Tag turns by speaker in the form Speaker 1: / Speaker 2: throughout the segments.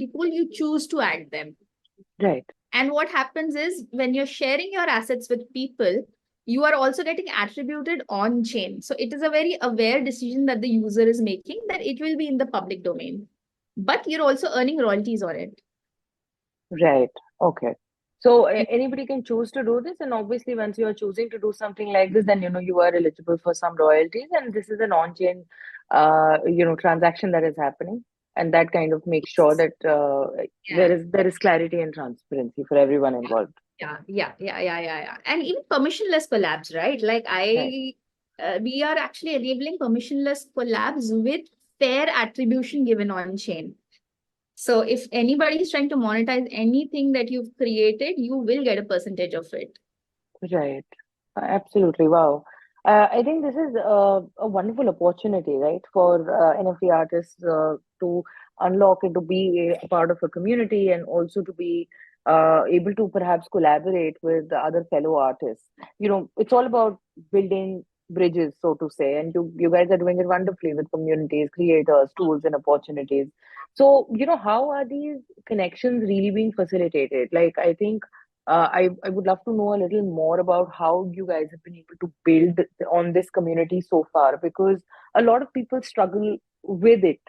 Speaker 1: pool, you choose to add them.
Speaker 2: Right.
Speaker 1: And what happens is when you're sharing your assets with people, you are also getting attributed on chain. So it is a very aware decision that the user is making that it will be in the public domain. But you're also earning royalties on it.
Speaker 2: Right. Okay. So anybody can choose to do this, and obviously, once you are choosing to do something like this, then you are eligible for some royalties, and this is an on-chain, transaction that is happening, and that kind of makes sure that
Speaker 1: Yeah.
Speaker 2: there is clarity and transparency for everyone involved.
Speaker 1: Yeah. And even permissionless collabs, right? Like
Speaker 2: Right.
Speaker 1: we are actually enabling permissionless collabs with fair attribution given on chain. So if anybody is trying to monetize anything that you've created, you will get a percentage of it.
Speaker 2: Right. Absolutely. Wow. I think this is a wonderful opportunity, right, for NFT artists to unlock it, to be a part of a community, and also to be able to perhaps collaborate with the other fellow artists. It's all about building bridges, so to say, and you guys are doing it wonderfully with communities, creators, tools, and opportunities. So, how are these connections really being facilitated? Like, I think I would love to know a little more about how you guys have been able to build on this community so far, because a lot of people struggle with it.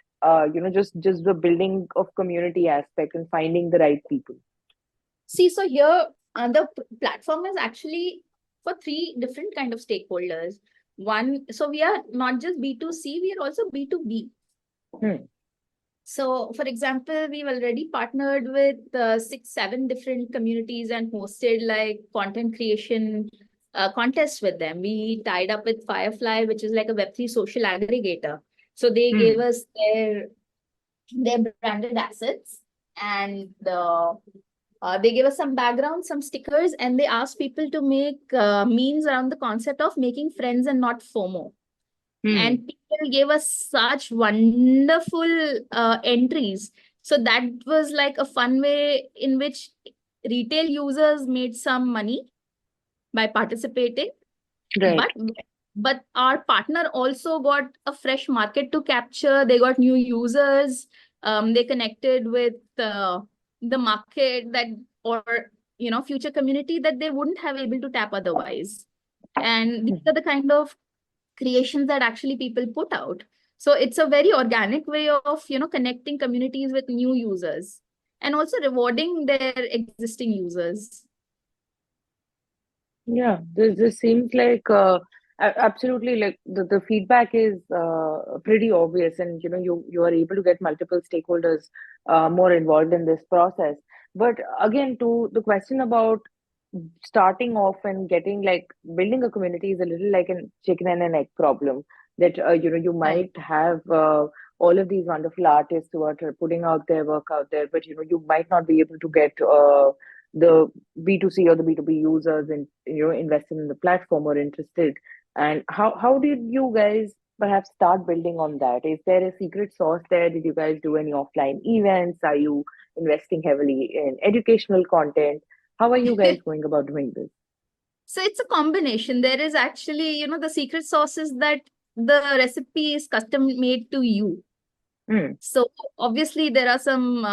Speaker 2: Just the building of community aspect and finding the right people.
Speaker 1: See, so here the platform is actually for three different kind of stakeholders. One, so we are not just B2C, we are also B2B.
Speaker 2: Hmm.
Speaker 1: So, for example, we've already partnered with 6, 7 different communities and hosted like content creation contests with them. We tied up with Firefly, which is like a Web3 social aggregator. So they gave
Speaker 2: Hmm.
Speaker 1: us their branded assets, and they gave us some background, some stickers, and they asked people to make memes around the concept of making friends and not FOMO.
Speaker 2: Hmm.
Speaker 1: And people gave us such wonderful entries. So that was like a fun way in which retail users made some money by participating.
Speaker 2: Right.
Speaker 1: But but our partner also got a fresh market to capture. They got new users. They connected with the market that, or future community that they wouldn't have able to tap otherwise. And these are the kind of creations that actually people put out. So it's a very organic way of connecting communities with new users and also rewarding their existing users.
Speaker 2: Yeah, this seems like absolutely, like the feedback is pretty obvious, and you are able to get multiple stakeholders more involved in this process. But again, to the question about starting off and getting, like, building a community is a little like a chicken and an egg problem. That you
Speaker 1: Right.
Speaker 2: might have all of these wonderful artists who are putting out their work out there, but you might not be able to get the B2C or the B2B users and invested in the platform or interested. And how did you guys perhaps start building on that? Is there a secret sauce there? Did you guys do any offline events? Are you investing heavily in educational content? How are you guys going about doing this?
Speaker 1: So it's a combination. There is actually, the secret sauce is that the recipe is custom made to you.
Speaker 2: Hmm.
Speaker 1: So obviously there are some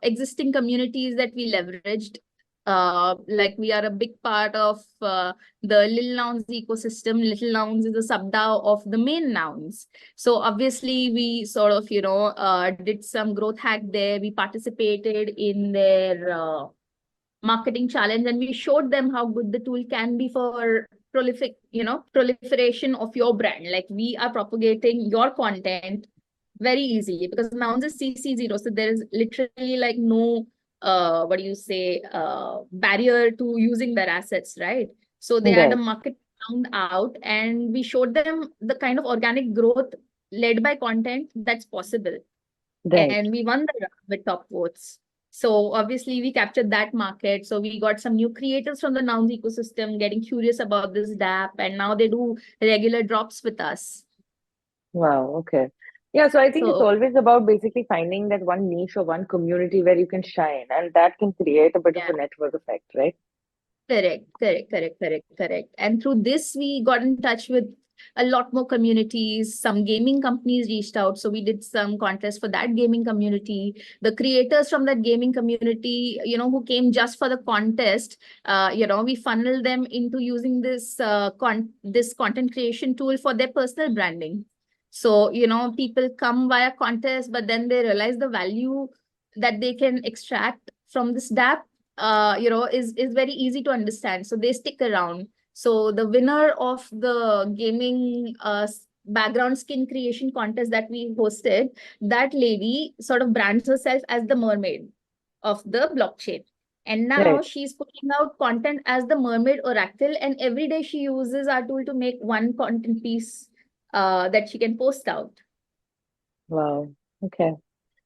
Speaker 1: existing communities that we leveraged. Like we are a big part of the Lil Nouns ecosystem. Little Nouns is a sub-DAO of the main Nouns. So obviously we sort of, did some growth hack there. We participated in their marketing challenge, and we showed them how good the tool can be for proliferation of your brand. Like we are propagating your content very easily because Nouns is CC0. So there is literally like no what do you say barrier to using their assets, right? So they had a
Speaker 2: Right,
Speaker 1: market found out, and we showed them the kind of organic growth led by content that's possible.
Speaker 2: right.
Speaker 1: And we won the round with top votes. So obviously we captured that market. So we got some new creators from the Nouns ecosystem getting curious about this DApp, and now they do regular drops with us.
Speaker 2: Wow, okay. Yeah, so I think it's
Speaker 1: So
Speaker 2: always about basically finding that one niche or one community where you can shine, and that can create a bit of
Speaker 1: yeah,
Speaker 2: a network effect, right?
Speaker 1: correct. And through this, we got in touch with a lot more communities. Some gaming companies reached out, so we did some contests for that gaming community. The creators from that gaming community, who came just for the contest, we funneled them into using this this content creation tool for their personal branding. So, people come via contest, but then they realize the value that they can extract from this DApp, is very easy to understand. So they stick around. So the winner of the gaming background skin creation contest that we hosted, that lady sort of brands herself as the mermaid of the blockchain. And now
Speaker 2: Right.
Speaker 1: she's putting out content as the mermaid oracle. And every day she uses our tool to make one content piece that she can post out.
Speaker 2: Wow. Okay.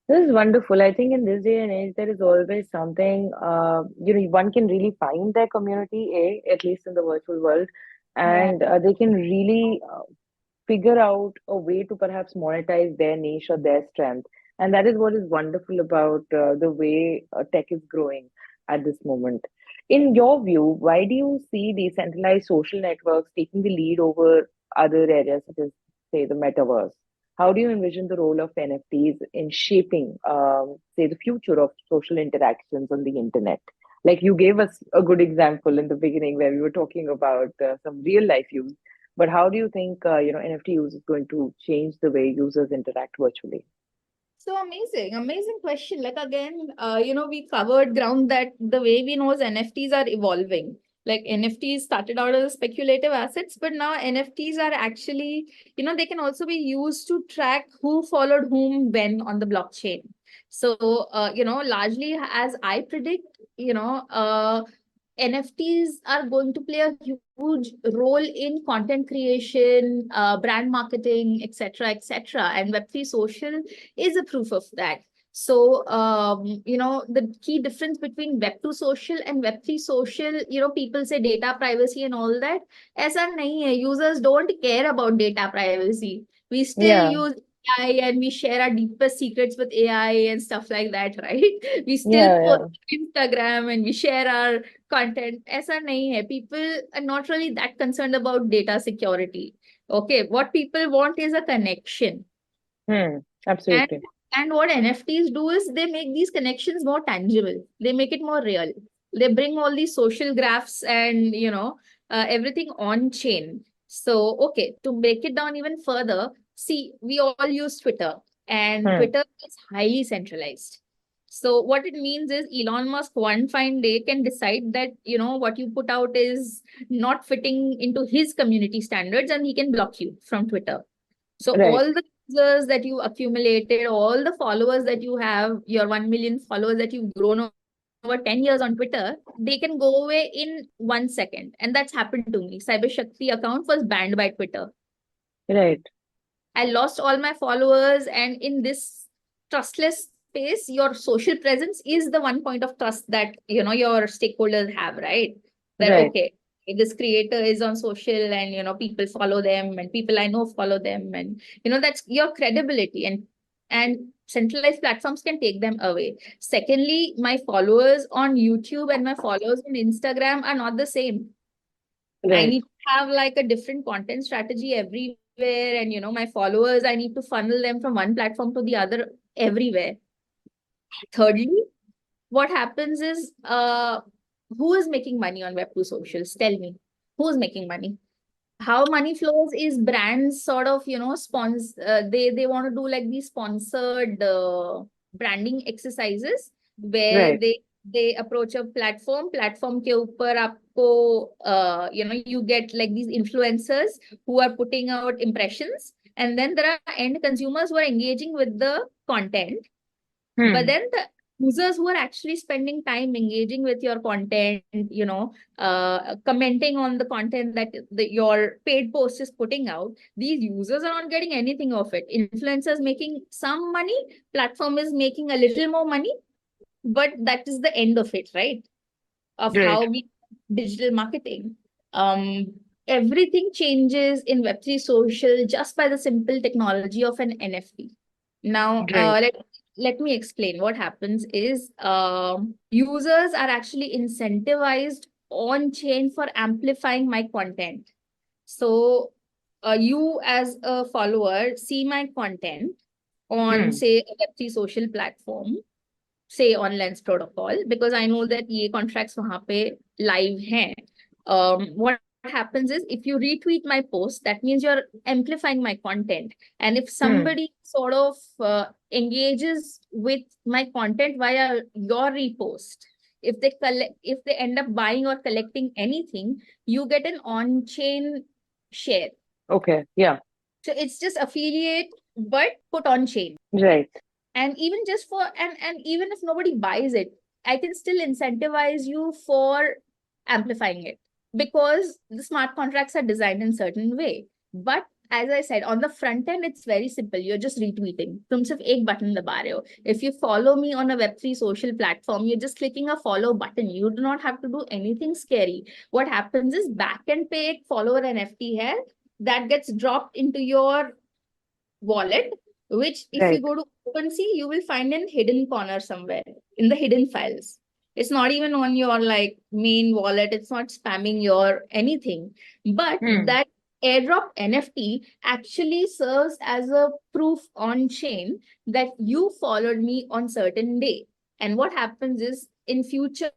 Speaker 2: This is wonderful. I think in this day and age, there is always something, one can really find their community, at least in the virtual world,
Speaker 1: Yeah.
Speaker 2: and they can really figure out a way to perhaps monetize their niche or their strength. And that is what is wonderful about the way tech is growing at this moment. In your view, why do you see decentralized social networks taking the lead over other areas such as, say, the metaverse? How do you envision the role of NFTs in shaping, say, the future of social interactions on the internet? Like you gave us a good example in the beginning where we were talking about some real life use, but how do you think NFT use is going to change the way users interact virtually?
Speaker 1: So amazing question. Like again, we covered ground that the way we know is NFTs are evolving. Like NFTs started out as speculative assets, but now NFTs are actually, they can also be used to track who followed whom when on the blockchain. So, largely as I predict, NFTs are going to play a huge role in content creation, brand marketing, etc., etc. And Web3 social is a proof of that. So, the key difference between Web2 social and Web3 social, people say data privacy and all that. ऐसा नहीं है. Users don't care about data privacy. We still
Speaker 2: Yeah,
Speaker 1: use AI and we share our deepest secrets with AI and stuff like that, right? We still
Speaker 2: yeah,
Speaker 1: post
Speaker 2: yeah,
Speaker 1: Instagram and we share our content. ऐसा नहीं है. People are not really that concerned about data security. Okay, what people want is a connection. And
Speaker 2: absolutely.
Speaker 1: and what NFTs do is they make these connections more tangible. They make it more real. They bring all these social graphs and everything on chain. So okay, to break it down even further, see, we all use Twitter, and
Speaker 2: Hmm,
Speaker 1: Twitter is highly centralized. So what it means is Elon Musk one fine day can decide that what you put out is not fitting into his community standards, and he can block you from Twitter. So
Speaker 2: right,
Speaker 1: all the users that you accumulated, all the followers that you have, your 1 million followers that you've grown over 10 years on Twitter, they can go away in 1 second. And that's happened to me. Cybershakti account was banned by Twitter.
Speaker 2: right,
Speaker 1: I lost all my followers. And in this trustless space, your social presence is the one point of trust that your stakeholders have, right? That
Speaker 2: right,
Speaker 1: okay, this creator is on social and people follow them and people I know follow them, and that's your credibility, and centralized platforms can take them away. Secondly, my followers on YouTube and my followers on Instagram are not the same. I
Speaker 2: right,
Speaker 1: need to have like a different content strategy everywhere. And, my followers, I need to funnel them from one platform to the other everywhere. Thirdly, what happens is, who is making money on Web2 socials? Tell me, who's making money? How money flows is brands sort of sponsor, they want to do like these sponsored branding exercises where
Speaker 2: right,
Speaker 1: they approach a platform ke upar aapko you get like these influencers who are putting out impressions, and then there are end consumers who are engaging with the content. But
Speaker 2: hmm,
Speaker 1: then the users who are actually spending time engaging with your content, commenting on the content that your paid post is putting out, these users are not getting anything of it. Influencers making some money, platform is making a little more money, but that is the end of it, right? Of
Speaker 2: right,
Speaker 1: how we digital marketing. Um, Everything changes in Web3 social just by the simple technology of an NFT. Now,
Speaker 2: right,
Speaker 1: let me explain. What happens is users are actually incentivized on chain for amplifying my content. So you as a follower see my content on,
Speaker 2: Hmm.
Speaker 1: say, a Web3 social platform, say on Lens protocol, because I know that ये contracts वहाँ पे live हैं. What happens is if you retweet my post, that means you're amplifying my content. And if
Speaker 2: Hmm.
Speaker 1: somebody sort of engages with my content via your repost, if they end up buying or collecting anything, you get an on-chain share.
Speaker 2: Okay. Yeah.
Speaker 1: So it's just affiliate, but put on chain.
Speaker 2: Right.
Speaker 1: And even just for and even if nobody buys it, I can still incentivize you for amplifying it, because the smart contracts are designed in certain way. But as I said, on the front end it's very simple. You're just retweeting. तुम सिर्फ एक button दबा रहे हो. If you follow me on a Web3 social platform, you're just clicking a follow button. You do not have to do anything scary. What happens is backend पे एक follower NFT है that gets dropped into your wallet, which if you
Speaker 2: Right.
Speaker 1: go to OpenSea, you will find in hidden corner somewhere in the hidden files. It's not even on your like main wallet. It's not spamming your anything. But
Speaker 2: Hmm.
Speaker 1: that airdrop NFT actually serves as a proof on chain that you followed me on certain day. And what happens is in future,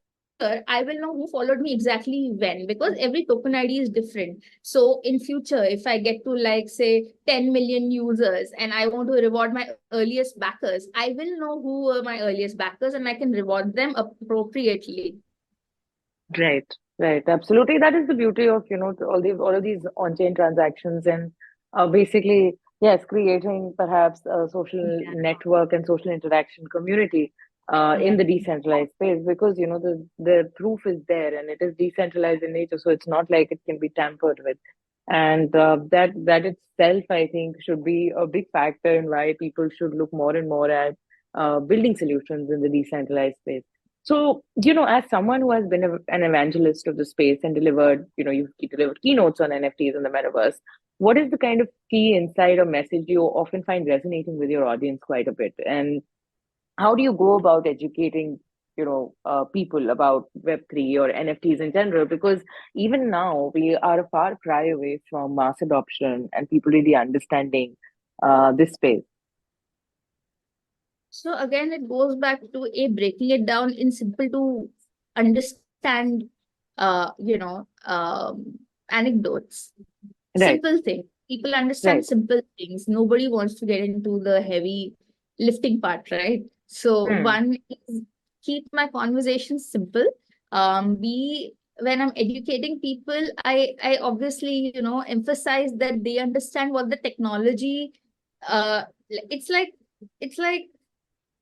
Speaker 1: I will know who followed me exactly when, because every token ID is different. So in future, if I get to like say 10 million users and I want to reward my earliest backers, I will know who were my earliest backers and I can reward them appropriately.
Speaker 2: Right, right, absolutely. That is the beauty of, all of these on-chain transactions and basically, yes, creating perhaps a social
Speaker 1: Yeah.
Speaker 2: network and social interaction community
Speaker 1: Yeah.
Speaker 2: in the decentralized space because, the proof is there and it is decentralized in nature, so it's not like it can be tampered with. And that itself, I think, should be a big factor in why people should look more and more at building solutions in the decentralized space. So, as someone who has been an evangelist of the space and delivered, you delivered keynotes on NFTs in the metaverse, what is the kind of key insight or message you often find resonating with your audience quite a bit? And how do you go about educating, people about Web3 or NFTs in general? Because even now, we are a far cry away from mass adoption and people really understanding this space.
Speaker 1: So again, it goes back to a breaking it down in simple to understand, anecdotes,
Speaker 2: Right,
Speaker 1: simple things. People understand
Speaker 2: right.
Speaker 1: simple things. Nobody wants to get into the heavy lifting part, right? So
Speaker 2: Hmm.
Speaker 1: one is keep my conversations simple. B, when I'm educating people, I obviously, emphasize that they understand what the technology, it's like, it's like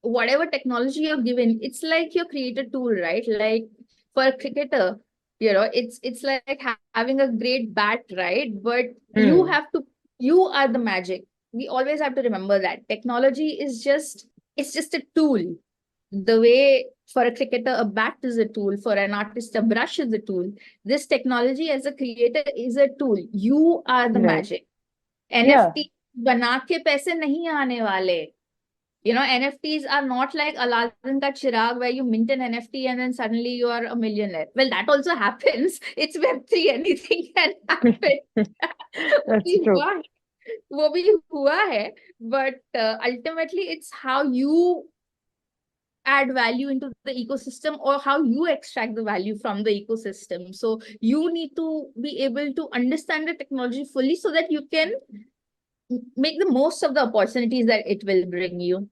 Speaker 1: whatever technology you're given, it's like your created tool, right? Like for a cricketer, it's like having a great bat, right? But you
Speaker 2: Hmm.
Speaker 1: have to, you are the magic. We always have to remember that technology is just, it's just a tool. The way for a cricketer a bat is a tool, for an artist a brush is a tool, this technology as a creator is a tool. You are the
Speaker 2: Right.
Speaker 1: magic.
Speaker 2: Yeah.
Speaker 1: NFT बना के पैसे नहीं आने वाले. NFTs are not like Aladdin ka chirag where you mint an NFT and then suddenly you are a millionaire. Well, that also happens. It's Web3, anything can happen. वो
Speaker 2: That's
Speaker 1: भी
Speaker 2: true.
Speaker 1: हुआ वो भी हुआ है, but ultimately it's how you add value into the ecosystem or how you extract the value from the ecosystem. So you need to be able to understand the technology fully so that you can make the most of the opportunities that it will bring you.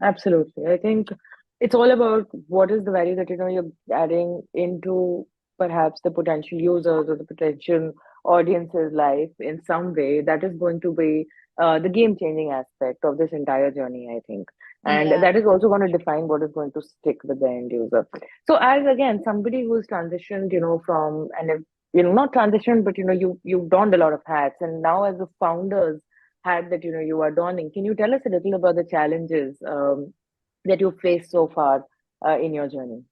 Speaker 2: Absolutely. I think it's all about what is the value that you're adding into perhaps the potential users or the potential audience's life in some way that is going to be the game-changing aspect of this entire journey, I think. And
Speaker 1: Yeah.
Speaker 2: that is also going to define what is going to stick with the end user. So as again, somebody who's transitioned, from and not transitioned, but you've donned a lot of hats, and now as the founders hat that you are donning. Can you tell us a little about the challenges that you've faced so far in your journey?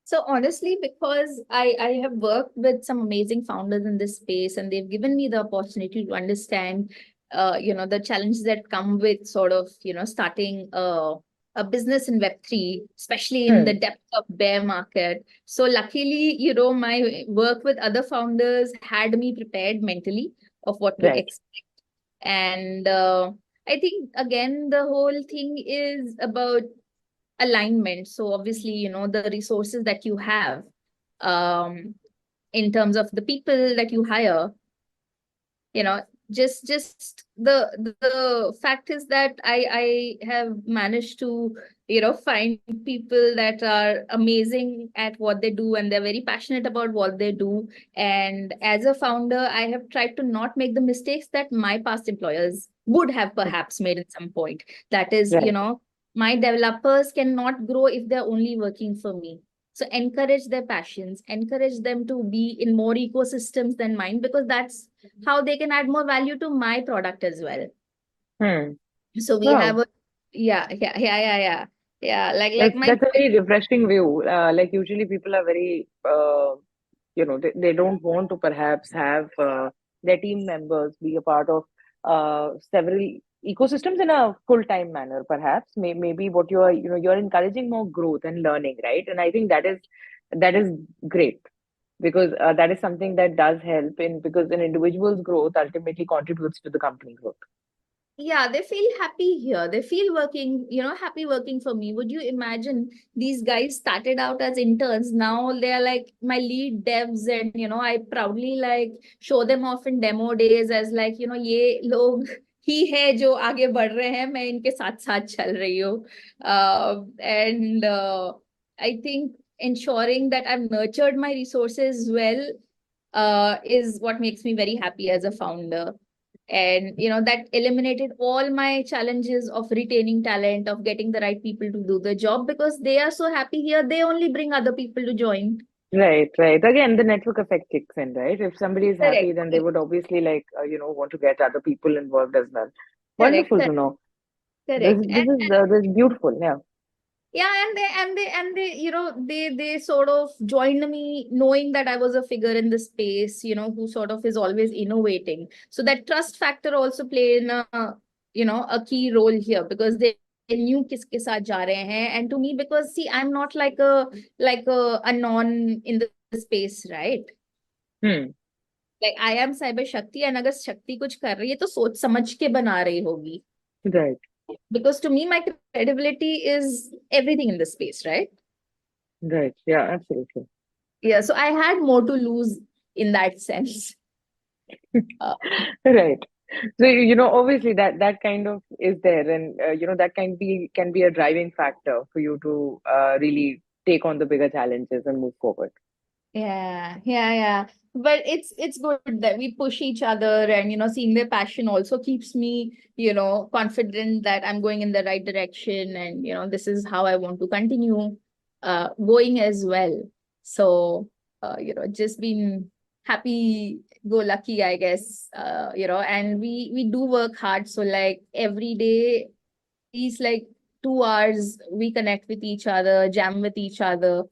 Speaker 1: So honestly, because I have worked with some amazing founders in this space and they've given me the opportunity to understand, the challenges that come with sort of, starting a business in Web3, especially in the
Speaker 2: Hmm.
Speaker 1: depth of bear market. So luckily, my work with other founders had me prepared mentally. of what to
Speaker 2: Right.
Speaker 1: expect. And I think again the whole thing is about alignment. So obviously, the resources that you have, um, in terms of the people that you hire, you know just the fact is that I have managed to find people that are amazing at what they do, and they're very passionate about what they do. And as a founder, I have tried to not make the mistakes that my past employers would have perhaps made at some point. That is,
Speaker 2: Right.
Speaker 1: my developers cannot grow if they're only working for me. So encourage their passions, encourage them to be in more ecosystems than mine, because that's how they can add more value to my product as well.
Speaker 2: Hmm.
Speaker 1: So we have
Speaker 2: Wow.
Speaker 1: a, yeah, like my
Speaker 2: That's a very refreshing view. Like usually people are very, they don't want to perhaps have their team members be a part of several ecosystems in a full-time manner, perhaps. Maybe what you're encouraging more growth and learning, right? And I think that is great, because that is something that does help because an individual's growth ultimately contributes to the company growth.
Speaker 1: Yeah, they feel happy here. They feel working, happy working for me. Would you imagine these guys started out as interns? Now they're like my lead devs, and I proudly like show them off in demo days as like, ये लोग ही है जो आगे बढ़ रहे हैं, मैं इनके साथ साथ चल रही हूँ. And I think ensuring that I've nurtured my resources well is what makes me very happy as a founder. And that eliminated all my challenges of retaining talent, of getting the right people to do the job, because they are so happy here, they only bring other people to join.
Speaker 2: Right, right. Again, the network effect kicks in, right? If somebody is happy,
Speaker 1: Correct,
Speaker 2: then they would obviously like, want to get other people involved as well.
Speaker 1: correct,
Speaker 2: Wonderful to
Speaker 1: correct,
Speaker 2: know. This
Speaker 1: correct.
Speaker 2: this is this is beautiful. Yeah.
Speaker 1: Yeah, and they they sort of joined me knowing that I was a figure in the space, who sort of is always innovating. So that trust factor also played in a key role here, because they knew किसके साथ जा रहे हैं. And to me, because see, I'm not like a non in the space, right?
Speaker 2: Hmm.
Speaker 1: Like I am cyber Shakti, and अगर शक्ति कुछ कर रही है तो सोच समझ के बना रही होगी.
Speaker 2: Right.
Speaker 1: Because to me, my credibility is everything in the space, right?
Speaker 2: Right. Yeah. Absolutely.
Speaker 1: Yeah, so I had more to lose in that sense. Uh,
Speaker 2: Right. So obviously that kind of is there, and that can be a driving factor for you to really take on the bigger challenges and move forward.
Speaker 1: yeah. But it's good that we push each other, and seeing their passion also keeps me, confident that I'm going in the right direction, and this is how I want to continue going as well. So just been happy go lucky, I guess. And we do work hard. So like every day, these like 2 hours we connect with each other, jam with each other,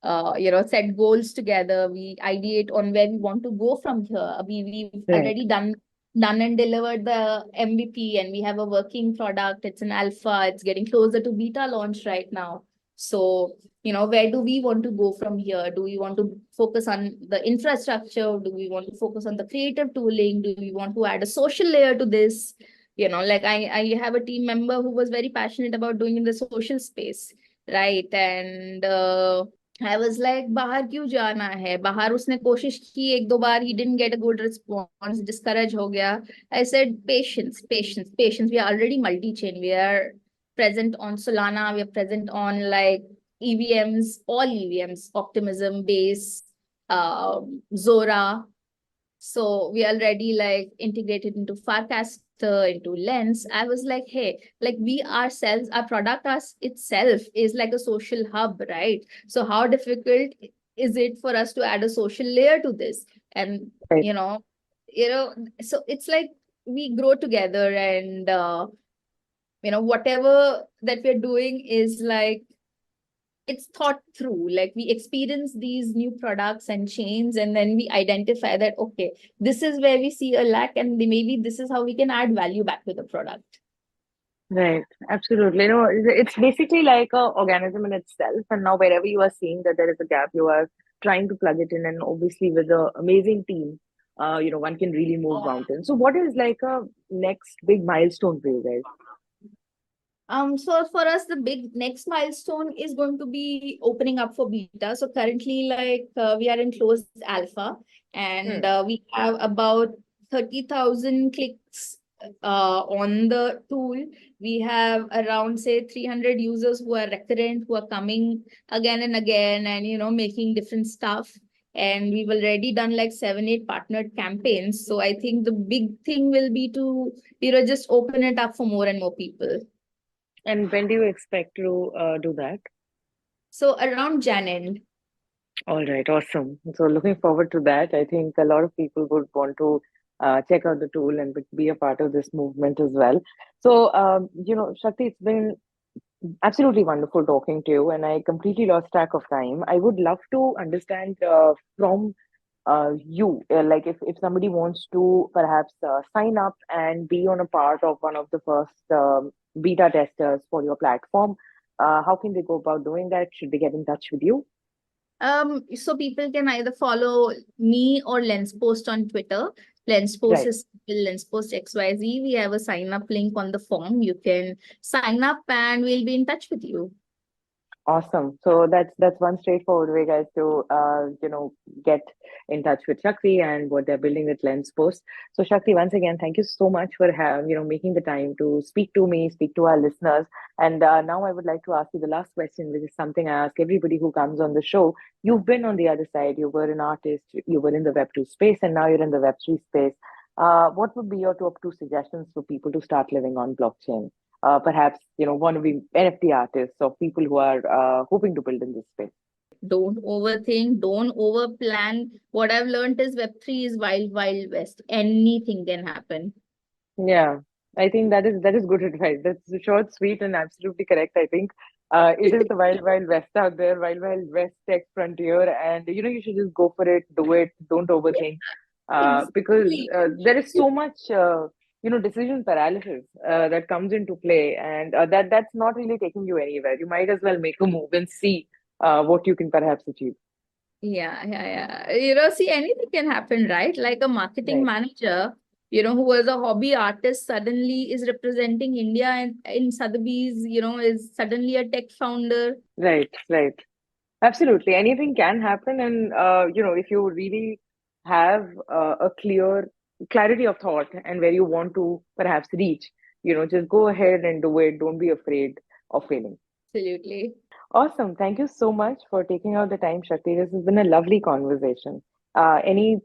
Speaker 1: set goals together. We ideate on where we want to go from here. We've
Speaker 2: Right.
Speaker 1: already done and delivered the MVP, and we have a working product. It's an alpha. It's getting closer to beta launch right now. So, where do we want to go from here? Do we want to focus on the infrastructure? Do we want to focus on the creative tooling? Do we want to add a social layer to this? Like I have a team member who was very passionate about doing in the social space, right? And I was like, बाहर क्यों जाना है? बाहर उसने कोशिश की एक दो बार, he didn't get a good response, discourage हो गया. I said, patience. We are already multi-chain. We are present on Solana. We are present on like EVMs, all EVMs, Optimism, Base, Zora. So we already like integrated into Farcaster, into Lens. I was like, hey, like we ourselves, our product us itself is like a social hub, right? So how difficult is it for us to add a social layer to this? And
Speaker 2: Right.
Speaker 1: so it's like we grow together, and whatever that we're doing is like it's thought through. Like we experience these new products and chains, and then we identify that okay, this is where we see a lack, and maybe this is how we can add value back to the product.
Speaker 2: Right, absolutely. It's basically like a organism in itself, and now wherever you are seeing that there is a gap, you are trying to plug it in, and obviously with the amazing team. one can really move mountains. So what is like a next big milestone for you guys?
Speaker 1: So for us, the big next milestone is going to be opening up for beta. So currently, we are in closed alpha, and
Speaker 2: Hmm.
Speaker 1: we have about 30,000 clicks on the tool. We have around, say, 300 users who are recurrent, who are coming again and again, and making different stuff. And we've already done like 7, 8 partnered campaigns. So I think the big thing will be to just open it up for more and more people.
Speaker 2: And when do you expect to do that?
Speaker 1: So around Jan end.
Speaker 2: All right, awesome. So looking forward to that. I think a lot of people would want to check out the tool and be a part of this movement as well. So, Shakti, it's been absolutely wonderful talking to you, and I completely lost track of time. I would love to understand from you, like if somebody wants to perhaps sign up and be on a part of one of the first beta testers for your platform, how can they go about doing that? Should they get in touch with you?
Speaker 1: So people can either follow me or Lenspost on Twitter. Lenspost
Speaker 2: Right.
Speaker 1: is Lenspost XYZ. We have a sign up link on the form. You can sign up and we'll be in touch with you.
Speaker 2: Awesome. So that's one straightforward way, guys, to get in touch with Shakti and what they're building with Lenspost. So Shakti, once again, thank you so much for making the time to speak to me, speak to our listeners. And now I would like to ask you the last question, which is something I ask everybody who comes on the show. You've been on the other side. You were an artist. You were in the Web2 space, and now you're in the Web3 space. What would be your top two suggestions for people to start living on blockchain? Perhaps want to be NFT artists or people who are hoping to build in this space.
Speaker 1: Don't overthink, don't overplan. What I've learned is Web3 is wild, wild west. Anything can happen.
Speaker 2: Yeah, I think that is good advice. That's short, sweet, and absolutely correct. I think it is the wild, wild west out there, wild, wild west tech frontier, and you should just go for it, do it, don't overthink, because
Speaker 1: Exactly.
Speaker 2: there is so much decision paralysis that comes into play, and that's not really taking you anywhere. You might as well make a move and see what you can perhaps achieve.
Speaker 1: Yeah, yeah, yeah. See, anything can happen, right? Like a marketing
Speaker 2: Right,
Speaker 1: manager, who was a hobby artist, suddenly is representing India and in Sotheby's, is suddenly a tech founder.
Speaker 2: right, right. Absolutely. Anything can happen. And, if you really have a clarity of thought and where you want to perhaps reach, just go ahead and do it. Don't be afraid of failing.
Speaker 1: Absolutely.
Speaker 2: Awesome. Thank you so much for taking out the time, Shakti. This has been a lovely conversation. Any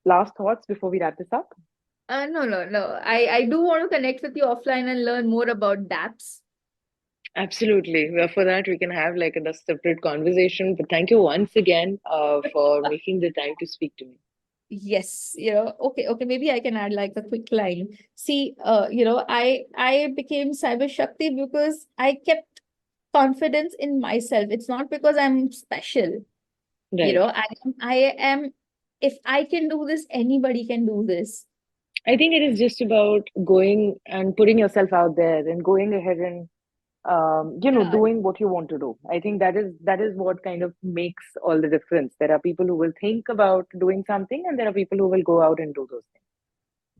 Speaker 2: last thoughts before we wrap this up?
Speaker 1: No, no, no. I do want to connect with you offline and learn more about dApps.
Speaker 2: Absolutely. Well, for that, we can have like a separate conversation. But thank you once again for making the time to speak to me.
Speaker 1: Yes, okay, maybe I can add like a quick line. See, I became Cybershakti because I kept confidence in myself. It's not because I'm special.
Speaker 2: Right.
Speaker 1: I am, if I can do this, anybody can do this.
Speaker 2: I think it is just about going and putting yourself out there and going ahead and
Speaker 1: Yeah,
Speaker 2: doing what you want to do. I think that is what kind of makes all the difference. There are people who will think about doing something, and there are people who will go out and do those things.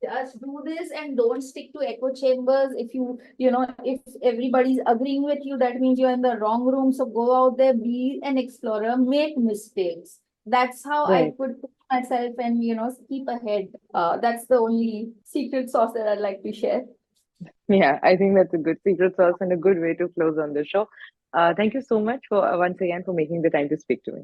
Speaker 1: just do this and don't stick to echo chambers. If if everybody's agreeing with you, that means you're in the wrong room. So go out there, be an explorer, make mistakes. That's how I
Speaker 2: Right.
Speaker 1: could push myself and keep ahead. That's the only secret sauce that I'd like to share.
Speaker 2: Yeah, I think that's a good secret sauce and a good way to close on the show. Thank you so much for once again for making the time to speak to me.